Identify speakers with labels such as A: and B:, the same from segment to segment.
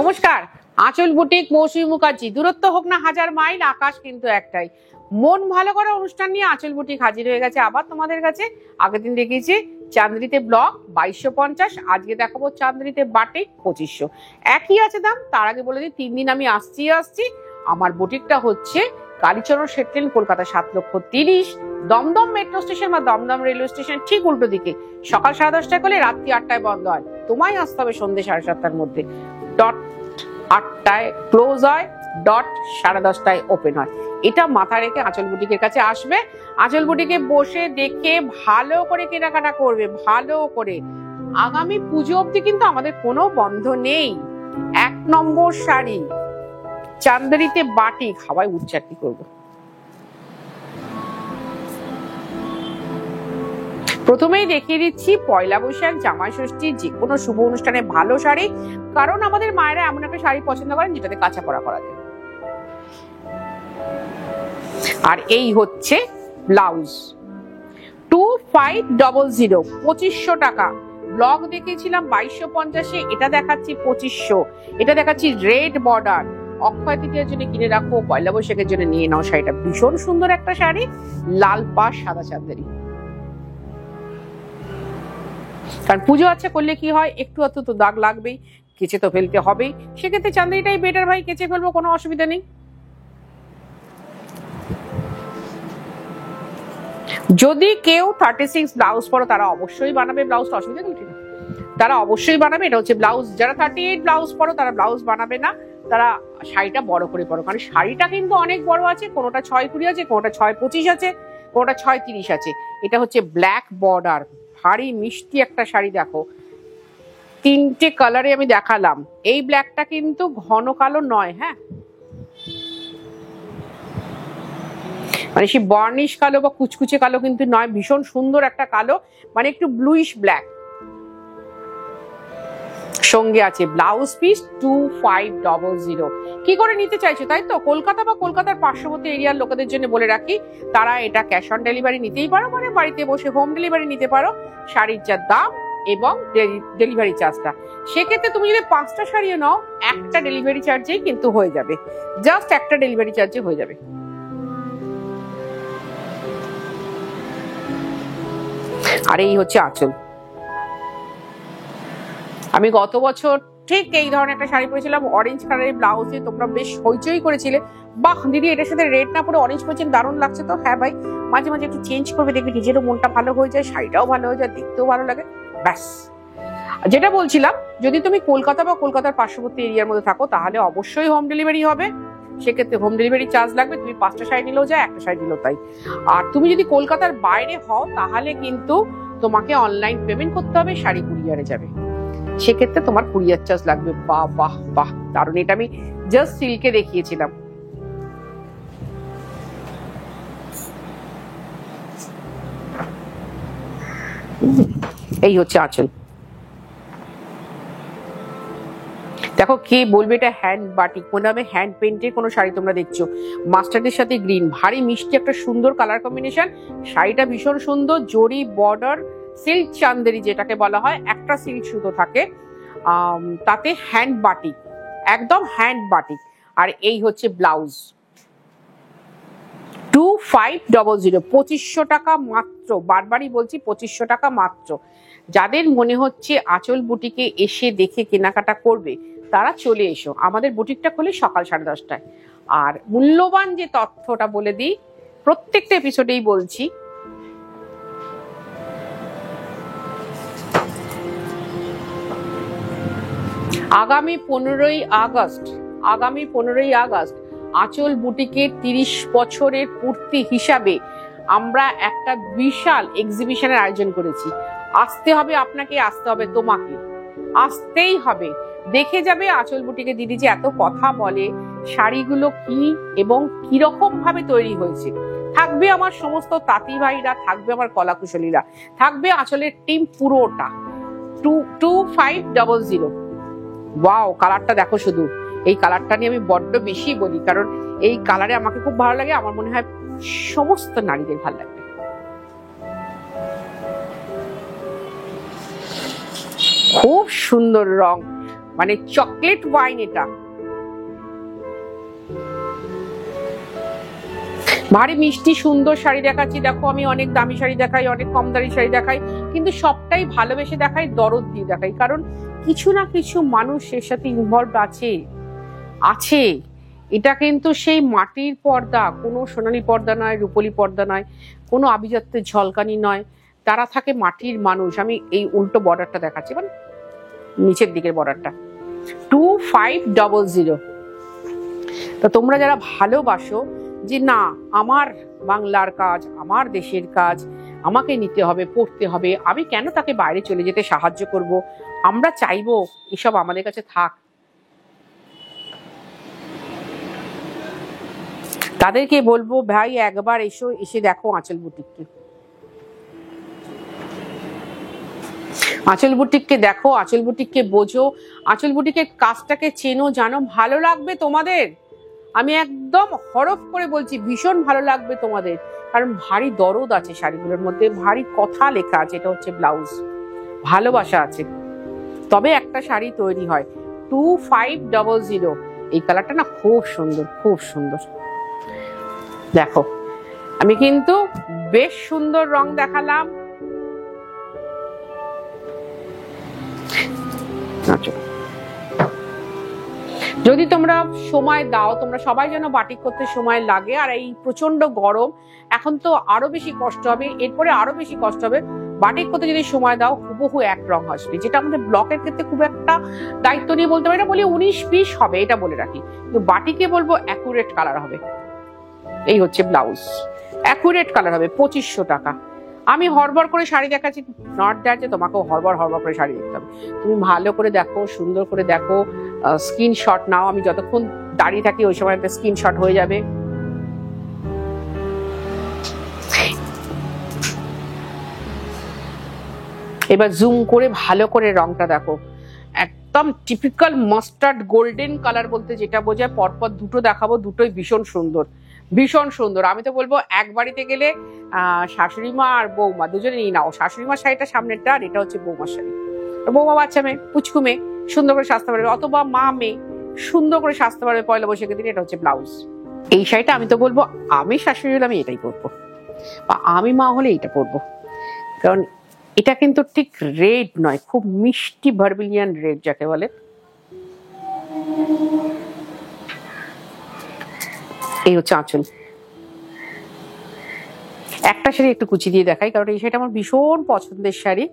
A: নমস্কার, আঁচল বুটিক মৌসুমী মুখার্জি। দূরত্ব হোক না হাজার মাইল, আকাশ কিন্তু একটাই। মন ভালো করা অনুষ্ঠান নিয়ে আঁচল বুটিক হাজির হয়ে গেছে আবার তোমাদের কাছে। আগের দিন দেখিয়েছি চাঁদনিতে ব্লক 2250, আজকে দেখাবো চাঁদনিতে বাটিক 2500। একই আছে দাম। তার আগে বলে দিই 3 দিন আমি আসছি। আমার বুটিকটা হচ্ছে কালীচরণ শেটলেন, কলকাতা 7,30,000, দমদম মেট্রো স্টেশন বা দমদম রেলওয়ে স্টেশন ঠিক উল্টো দিকে। সকাল 8:30টায় করলে রাত্রি 8টায় বন্ধ হয়। তোমায় আসতে হবে সন্ধ্যে 7:30টার মধ্যে। ডট 8টায় ক্লোজ হয়, ডট 10:30টায় ওপেন হয়। এটা মাথায় রেখে আঁচল বুটিকের কাছে আসবে। আঁচল বুটিকে বসে দেখে ভালো করে কেনাকাটা করবে, ভালো করে। আগামী পুজো অবধি কিন্তু আমাদের কোনো বন্ধ নেই। 1 নম্বর শাড়ি চাঁদনিতে বাটিক, হাওয়ায় উঠছে কি করবো। প্রথমেই দেখিয়ে দিচ্ছি পয়লা বৈশাখ, জামাই ষষ্ঠী, যে কোনো শুভ অনুষ্ঠানে ভালো শাড়ি। কারণ আমাদের মায়েরা এমন একটা শাড়ি পছন্দ করেন যেটাতে কাঁচা পরা করা যায়। আর এই হচ্ছে ব্লাউজ 2500, 2500 টাকা। ব্লগ দেখিয়েছিলাম 2250, এটা দেখাচ্ছি 2500। এটা দেখাচ্ছি রেড বর্ডার। অক্ষয় তৃতীয়ার জন্য কিনে রাখো, পয়লা বৈশাখের জন্য নিয়ে নাও শাড়িটা। ভীষণ সুন্দর একটা শাড়ি, লাল পাড় সাদা চাঁদেরি। কারণ পুজো আছে করলে কি হয়, একটু অত তো দাগ লাগবেই, কেচে তো ফেলতে হবেই। সেক্ষেত্রে চাঁদেরিটাই বেটার ভাই, কেচে ফেলবো, কোনো অসুবিধা নেই। যদি কেউ 36 ব্লাউজ পরো তারা অবশ্যই বানাবে ব্লাউজটা, অসুবিধা নেই, ঠিক আছে, তারা অবশ্যই বানাবে। এটা হচ্ছে ব্লাউজ। যারা 38 ব্লাউজ পরো তারা ব্লাউজ বানাবে না, তারা শাড়িটা বড় করে পরো। কারণ শাড়িটা কিন্তু অনেক বড় আছে, কোনোটা 620 আছে, কোনোটা 625 আছে, কোনোটা 630 আছে। এটা হচ্ছে ব্ল্যাক বর্ডার, ভারী মিষ্টি একটা শাড়ি। দেখো 3টে কালারে আমি দেখালাম। এই ব্ল্যাকটা কিন্তু ঘন কালো নয়, হ্যাঁ, মানে সে বার্নিশ কালো বা কুচকুচে কালো কিন্তু নয়, ভীষণ সুন্দর একটা কালো, মানে একটু ব্লুইশ ব্ল্যাক। সঙ্গে আছে ব্লাউজ পিস 2500। কি করে নিতে চাইছো তাই তো? কলকাতা বা কলকাতার পার্শ্ববর্তী এরিয়ার লোকেদের জন্য বলে রাখি, তারা এটা ক্যাশ অন ডেলিভারি নিতেই পারো, মানে বাড়িতে বসে হোম ডেলিভারি নিতে পারো। শাড়ির যা দাম এবং ডেলিভারি চার্জটা, সেক্ষেত্রে তুমি যদি 5টা শাড়িও নাও, একটা ডেলিভারি চার্জেই কিন্তু হয়ে যাবে, জাস্ট একটা ডেলিভারি চার্জে হয়ে যাবে। আর এই হচ্ছে আঁচল। আমি গত বছর ঠিক এই ধরনের একটা শাড়ি পরেছিলাম, অরেঞ্জ কালারের ব্লাউজ দিয়ে। তোমরা বেশ হইচই করেছিলে, বাহ দিদি এটার সাথে রেড না পরে অরেঞ্জ পরেছেন, দারুণ লাগছে। তো হ্যাঁ ভাই, মাঝে মাঝে একটু চেঞ্জ করবে, দেখবে নিজেরও মনটা ভালো হয়ে যায়, শাড়িটাও ভালো হয়ে যায়, দেখতেও ভালো লাগে। ব্যাস, যেটা বলছিলাম, যদি তুমি কলকাতা বা কলকাতার পার্শ্ববর্তী এরিয়ার মধ্যে থাকো তাহলে অবশ্যই হোম ডেলিভারি হবে। সেক্ষেত্রে হোম ডেলিভারি চার্জ লাগবে। তুমি 5টা শাড়ি নিলেও যায়, একটা শাড়ি নিলেও তাই। আর তুমি যদি কলকাতার বাইরে হও তাহলে কিন্তু তোমাকে অনলাইন পেমেন্ট করতে হবে, শাড়ি কুরিয়ারে যাবে, সেক্ষেত্রে তোমার কুরিয়ার চার্জ লাগবে। বাহ বাহ বাহ, দারুণ। এটা আমি জাস্ট সিল্কে দেখিয়েছিলাম। এই হচ্ছে আঁচল। দেখো কে বলবে এটা হ্যান্ড বাটিক, মনে হবে হ্যান্ড পেন্টের কোনো শাড়ি তোমরা দেখছো। মাস্টার্ডের সাথে গ্রিন, ভারী মিষ্টি একটা সুন্দর কালার কম্বিনেশন। শাড়িটা ভীষণ সুন্দর, জরি বর্ডার, সিল্ক চান্দেরি যেটাকে বলা হয়, একটা সিল্ক সুতো থাকে, তাতে হ্যান্ড বাটিক, একদম হ্যান্ড বাটিক। আর এই হচ্ছে ব্লাউজ 2500, 2500 টাকা মাত্র। বারবারই বলছি 2500 টাকা মাত্র। যাদের মনে হচ্ছে আঁচল বুটিকে এসে দেখে কেনাকাটা করবে তারা চলে এসো। আমাদের বুটিকটা খোলে সকাল 10:30টায়। আর মূল্যবান যে তথ্যটা বলে দিই, প্রত্যেকটা এপিসোডেই বলছি, আগামী 15ই আগস্ট আঁচল বুটিকের 30 বছরের পূর্তি হিসাবে আমরা একটা বিশাল এক্সিবিশনের আয়োজন করেছি। আসতে হবে আপনাকে, আসতে হবে তোমাকে, আসতেই হবে। দেখে যাবে আঁচল বুটিকে দিদি যে এত কথা বলে, শাড়িগুলো কি এবং কিরকম ভাবে তৈরি হয়েছে। থাকবে আমার সমস্ত তাঁতি ভাইরা, থাকবে আমার কলাকুশলীরা, থাকবে আঁচলের টিম পুরোটা। 2500। ওয়াও, কালারটা দেখো শুধু। এই কালারটা নিয়ে আমি বড্ড বেশি বলি, কারণ এই কালারে আমাকে খুব ভালো লাগে, আমার মনে হয় সমস্ত নারীদের ভালো লাগবে। খুব সুন্দর রং, মানে চকলেট ওয়াইন। এটা ভারী মিষ্টি সুন্দর শাড়ি দেখাচ্ছি। দেখো আমি অনেক দামি শাড়ি দেখাই, অনেক কম দামি শাড়ি দেখাই, কিন্তু সবটাই ভালোবেসে দেখাই, দরদ দিয়ে দেখাই, কারণ কিছু না কিছু মানুষ এর সাথে ইনভলভ আছে। এটা কিন্তু সেই মাটির পর্দা, কোনো সোনালী পর্দা নয়, রূপলি পর্দা নয়, কোনো আভিজাত্যের ঝলকানি নয়, তারা থাকে মাটির মানুষ। আমি এই উল্টো বর্ডারটা দেখাচ্ছি, মানে নিচের দিকের বর্ডারটা 2500। তো তোমরা যারা ভালোবাসো যে না আমার বাংলার কাজ, আমার দেশের কাজ আমাকে নিতে হবে, পড়তে হবে, আমি কেন তাকে বাইরে চলে যেতে সাহায্য করব, আমরা চাইবো এসব আমাদের কাছে থাক, তাদেরকে বলবো ভাই একবার এসে দেখো আঁচল বুটিককে। আঁচল বুটিককে দেখো, আঁচল বুটিককে বোঝো, আঁচল বুটিকের কাজটাকে চেনো, জানো, ভালো লাগবে তোমাদের। আমি একদম হরফ করে বলছি, ভীষণ ভালো লাগবে তোমাদের, কারণ ভারী দরদ আছে শাড়িগুলোর মধ্যে, ভারী কথা লেখা আছে। এটা হচ্ছে ব্লাউজ, ভালোবাসা আছে, তবে একটা শাড়ি তৈরি হয়। 2500। এই কালারটা না খুব সুন্দর, খুব সুন্দর। দেখো আমি কিন্তু বেশ সুন্দর রং দেখালাম। যদি তোমরা সময় দাও, তোমরা সবাই যেন বাটিক করতে সময় লাগে, আর এই প্রচন্ড গরম এখন তো আরো বেশি কষ্ট হবে, এরপরে আরো বেশি কষ্ট হবে। বাটিক করতে যদি সময় দাও হুবহু এক রং আসবে, যেটা আমাদের ব্লকের ক্ষেত্রে খুব একটা দায়িত্ব নিয়ে বলতে পারি না, বলি 19-20 হবে, এটা বলে রাখি, কিন্তু বাটিকে বলবো অ্যাকুরেট কালার হবে। এই হচ্ছে ব্লাউজ, অ্যাকুরেট কালার হবে, 2500 টাকা। আমি হরবর করে শাড়ি দেখাচ্ছি, নট দ্যাট যে তোমাকেও হরবর করে শাড়ি দেখতে হবে। তুমি ভালো করে দেখো, সুন্দর করে দেখো, স্ক্রিনশট নাও। আমি যতক্ষণ দাঁড়িয়ে থাকি ওই সময় একটা স্ক্রিনশট হয়ে যাবে। এবার জুম করে ভালো করে রংটা দেখো, একদম টিপিক্যাল মাস্টার্ড গোল্ডেন কালার বলতে যেটা বোঝায়। পরপর দুটো দেখাবো, দুটোই ভীষণ সুন্দর, ভীষণ সুন্দর। আমি তো বলবো এক বাড়িতে গেলে শাশুড়ি মা আর বৌমা দুজনে নিয়ে নাও। শাশুড়ি মার শাড়িটা সামনেরটা, আর এটা হচ্ছে বৌমার শাড়ি। বৌমা বাচ্চা মেয়ে, পুচকু মেয়ে, সুন্দর করে সাজতে পারবে, অথবা মা মেয়ে সুন্দর করে সাজতে পারবে পয়লা বৈশাখের দিনে। এটা হচ্ছে ব্লাউজ। এই শাড়িটা আমি তো বলবো, আমি শাশুড়ি হলে আমি এটাই পরবো, বা আমি মা হলে এইটা পরবো, কারণ এটা কিন্তু ঠিক রেড নয়, খুব মিষ্টি ভার্বিলিয়ান রেড যাকে বলে। এই হচ্ছে আঁচল। একটা শাড়ি একটু কুচি দিয়ে দেখাই, কারণ এই শাড়িটা আমার ভীষণ পছন্দের শাড়ি,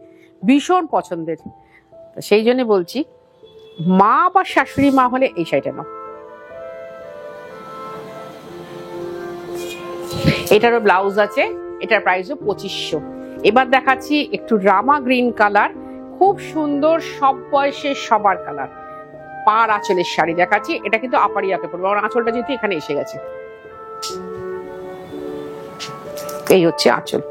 A: ভীষণ পছন্দের। সেই জন্য বলছি, মা বা শাশুড়ি মা হলে এই শাড়িটা নাও। এটারও ব্লাউজ আছে, এটার প্রাইসও 2500। এবার দেখাচ্ছি একটু রামা গ্রিন কালার, খুব সুন্দর, সব বয়সের সবার কালার, পার আঁচলের শাড়ি দেখাচ্ছি। এটা কিন্তু আপারিয়াকে পড়বে, আমার আঁচলটা যেহেতু এখানে এসে গেছে। এই হচ্ছে আঁচল,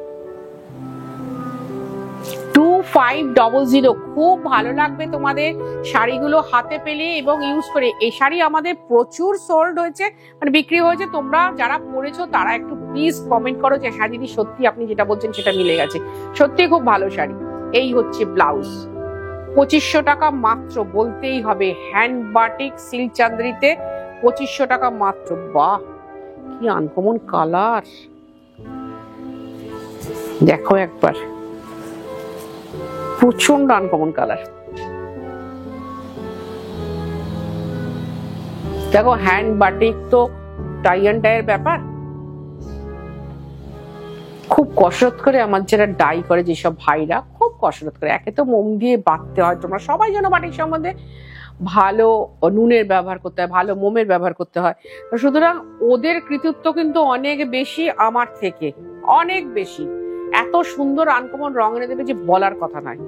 A: 2500। খুব ভালো লাগবে তোমাদের শাড়িগুলো হাতে পেলে এবং ইউজ করে। এই শাড়ি আমাদের প্রচুর সোল্ড হয়েছে, মানে বিক্রি হয়েছে। তোমরা যারা পরেছো তারা একটু প্লিজ কমেন্ট করো যে হ্যাঁ দিদি সত্যি আপনি যেটা বলছেন সেটা মিলে গেছে, সত্যি খুব ভালো শাড়ি। এই হচ্ছে ব্লাউজ, 2500 টাকা মাত্র, বলতেই হবে। হ্যান্ড বাটিক সিল্ক চান্দ্রিতে 2500 টাকা মাত্র। বাহ কি আনকমন কালার, দেখো একবার, প্রচন্ড আনকমন কালার। দেখো হ্যান্ড বাটিক তো টাই অ্যান্ড ডাইয়ের ব্যাপার, খুব কসরত করে আমার যারা ডাই করে, যেসব ভাইরা খুব কসরত করে, একে তো মোম দিয়ে বাঁধতে হয়, তোমরা সবাই জানো বাটিক সম্বন্ধে, ভালো নুনের ব্যবহার করতে হয়, ভালো মোমের ব্যবহার করতে হয়। সুতরাং ওদের কৃতিত্ব কিন্তু অনেক বেশি আমার থেকে, অনেক বেশি। এত সুন্দর আনকমন রং এনে দেবে যে বলার কথা নয়।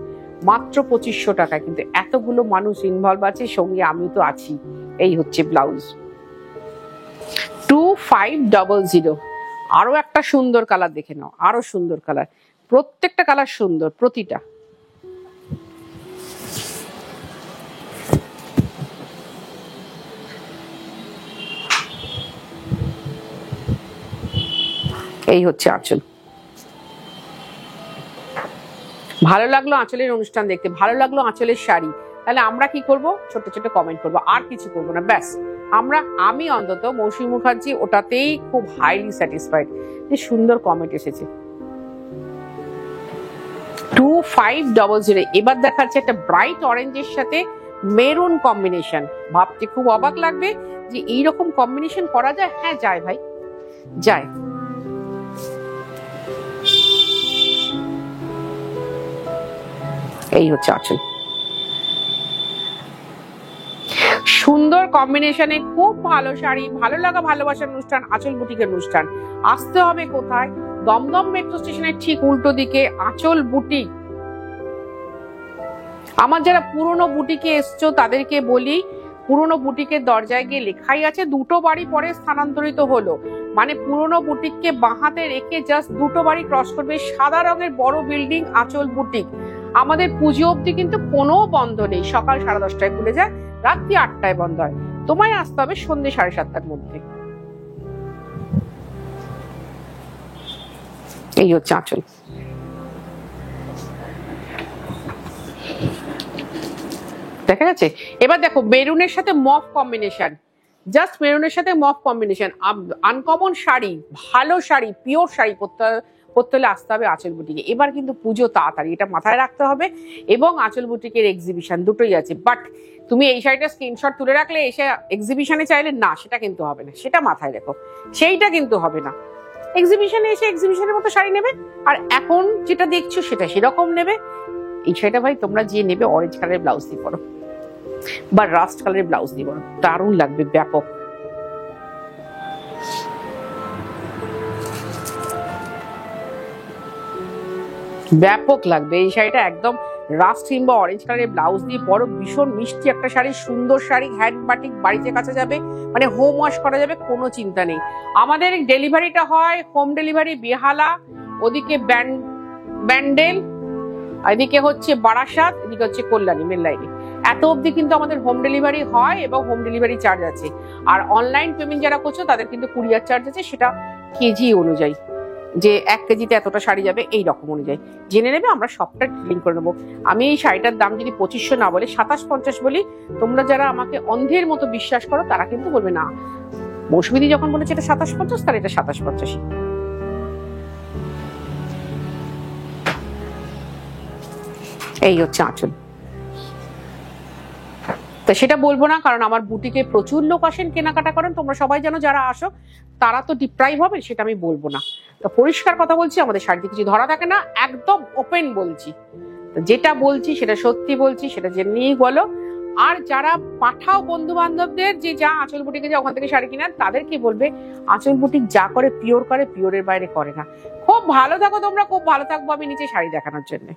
A: মাত্র 2500 টাকায়, কিন্তু এতগুলো মানুষ ইনভলভ আছে, সঙ্গে আমি তো আছি। এই হচ্ছে ব্লাউজ, 2500। আরো একটা সুন্দর কালার দেখে নাও, আরো সুন্দর কালার, প্রত্যেকটা কালার সুন্দর, প্রতিটা। এই হচ্ছে আঁচল। ভালো লাগলো আঁচলের অনুষ্ঠান দেখতে, ভালো লাগলো আঁচলের শাড়ি, তাহলে আমরা কি করব, ছোট ছোট কমেন্ট করব, আর কিছু করবো না, ব্যাস। আমি অন্তত মৌসুমী মুখার্জি ওটাতেই খুব হাইলি স্যাটিসফাইড যে সুন্দর কমেন্ট এসেছে। 2500। এবার দেখাচ্ছে একটা ব্রাইট অরেঞ্জের সাথে মেরুন কম্বিনেশন। ভাবতে খুব অবাক লাগবে যে এইরকম কম্বিনেশন করা যায়। হ্যাঁ যায় ভাই, যায়। এই হচ্ছে আঁচল, সুন্দর কম্বিনেশনে খুব ভালো শাড়ি, ভালো লাগা ভালোবাসার অনুষ্ঠান, আঁচল বুটিকের অনুষ্ঠান। আসতে হবে কোথায়? দমদম মেট্রো স্টেশনের ঠিক উল্টো দিকে আঁচল বুটিক। আমার যারা পুরনো বুটিকে এসছো তাদেরকে বলি, পুরনো বুটিকের দরজায় গিয়ে লেখাই আছে 2টো বাড়ি পরে স্থানান্তরিত হলো, মানে পুরনো বুটিককে বাঁহাতে রেখে জাস্ট 2টো বাড়ি ক্রস করবে, সাদা রঙের বড় বিল্ডিং আঁচল বুটিক। আমাদের পুজো অবধি কিন্তু কোনো বন্ধ নেই, সকাল 10:30টায় খুলে যায়, রাত্রি 8টায় বন্ধ হয়। তোমায় আসতে হবে সন্ধ্যে 7:30টার মধ্যে। এই হচ্ছে আঁচল। দেখা যাচ্ছে? এবার দেখো মেরুনের সাথে মফ কম্বিনেশন, জাস্ট মেরুনের সাথে মফ কম্বিনেশন, আনকমন শাড়ি, ভালো শাড়ি, পিওর শাড়ি পরতে হলে আসতে হবে আঁচল বুটিকে। এবার কিন্তু পুজো তাড়াতাড়ি, এটা মাথায় রাখতে হবে। এবং আঁচল বুটিকের এক্সিবিশন দুটোই আছে, বাট তুমি এই শাড়িটা স্ক্রিনশট তুলে রাখলে এসে এক্সিবিশনে চাইলে না, সেটা কিন্তু হবে না, সেটা মাথায় রেখো, সেইটা কিন্তু হবে না। এক্সিবিশনে এসে এক্সিবিশনের মতো শাড়ি নেবে, আর এখন যেটা দেখছো সেটা সেরকম নেবে। এই শাড়িটা ভাই তোমরা যে নেবে অরেঞ্জ কালারের ব্লাউজ দিয়ে পরো বা রাস্ট কালারের ব্লাউজ দিয়ে পরো, দারুণ লাগবে, ব্যাপক। ব্যাপক লাগবে এই শাড়িটা, একদম রাস্ট কিংবা অরেঞ্জ কালারের ব্লাউজ দিয়ে পরো, ভীষণ মিষ্টি একটা শাড়ি, সুন্দর শাড়ি, হ্যান্ড বাটিক, বাড়িতে কাছে যাবে, মানে হোম ওয়াশ করা যাবে, কোনো চিন্তা নেই। আমাদের ডেলিভারিটা হয় হোম ডেলিভারি বেহালা, ওদিকে ব্যান্ডেল, এদিকে হচ্ছে বারাসাত, এদিকে হচ্ছে কল্যাণী মেল লাইনে। এত অবধি কিন্তু আমাদের হোম ডেলিভারি হয় এবং হোম ডেলিভারি চার্জ আছে। আর অনলাইন পেমেন্ট যারা করছো তাদের কিন্তু কুরিয়ার চার্জ আছে, সেটা কেজি অনুযায়ী, যে 1 কেজিতে এতটা শাড়ি যাবে এই রকম অনুযায়ী জেনে নেবে, আমরা সবটা ডিলিং করে নেবো। আমি এই শাড়িটার দাম যদি 2500 না বলে 2750 বলি, তোমরা যারা আমাকে অন্ধের মতো বিশ্বাস করো তারা কিন্তু বলবে না, মৌসুমীদি যখন বলেছে এটা 2750, তাহলে এটা 2750। এই হচ্ছে আঁচল। তো সেটা বলবো না, কারণ আমার বুটিকে প্রচুর লোক আসেন, কেনাকাটা করেন, তোমরা সবাই জানো, যারা আসো তারা তো ডিপ্রাইভ হবে, সেটা আমি বলবো না। তো পরিষ্কার কথা বলছি, আমাদের শাড়িতে কিছু ধরা থাকে না, একদম ওপেন বলছি, যেটা বলছি সেটা সত্যি বলছি, সেটা জেনেই বলো। আর যারা পাঠাও বন্ধু বান্ধবদের যে যা আঁচল বুটিকে যা ওখান থেকে শাড়ি কিনা, তাদেরকে বলবে আঁচল বুটিক যা করে পিওর করে, পিওরের বাইরে করে না। খুব ভালো থাকো তোমরা, খুব ভালো থাকবো আমি নিচে শাড়ি দেখানোর জন্য।